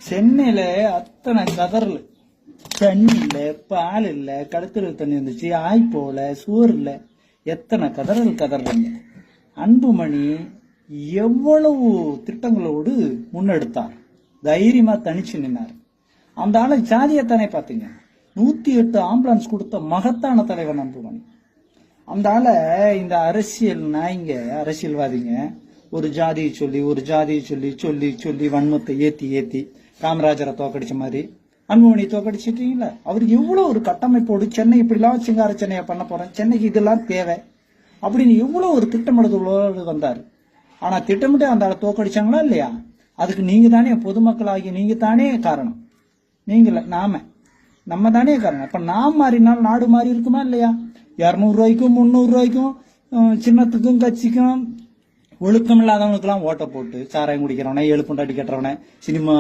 சென்னையில அத்தனை கதறல். தண்ணி இல்ல, பால் இல்ல, கடத்தல் தண்ணி இருந்துச்சு, ஆய் போல, சோறு இல்ல, எத்தனை கதறல். அன்புமணி எவ்வளவு திட்டங்களோடு முன்னெடுத்தார், தைரியமா தனிச்சு நின்னார். அந்த ஆளு ஜாதியத்தானே பாத்தீங்க. 108 ஆம்புலன்ஸ் கொடுத்த மகத்தான தலைவன் அன்புமணி. அந்த ஆள இந்த அரசியல் நாய்ங்க, அரசியல்வாதிங்க ஒரு ஜாதியை சொல்லி வன்மத்தை ஏத்தி காமராஜரை தோக்கடிச்ச மாதிரி அன்புமணி தோக்கடிச்சிட்டீங்களா? அவர் எவ்வளவு ஒரு கட்டமைப்போடு சென்னை இப்படிலாம் சிங்கார சென்னையா பண்ண போறேன், சென்னைக்கு இதெல்லாம் தேவை அப்படின்னு எவ்வளவு ஒரு திட்டமிடுதலோடு வந்தாரு. ஆனா திட்டமிட்டு அந்த ஆளை தோக்கடிச்சாங்களா இல்லையா? அதுக்கு நீங்க தானே, பொதுமக்களாகிய நீங்க தானே காரணம். நீங்கள நம்ம தானே காரணம். அப்ப நாம் மாறினால் நாடு மாறி இருக்குமா இல்லையா? 200 ரூபாய்க்கும் 300 ரூபாய்க்கும் சின்னத்துக்கும் கட்சிக்கும் ஒழுக்கம் இல்லாதவனுக்கு எல்லாம் ஓட்ட போட்டு சாராயம் குடிக்கிறவனே, எழுப்புண்டாட்டி கட்டுறவனே, சினிமா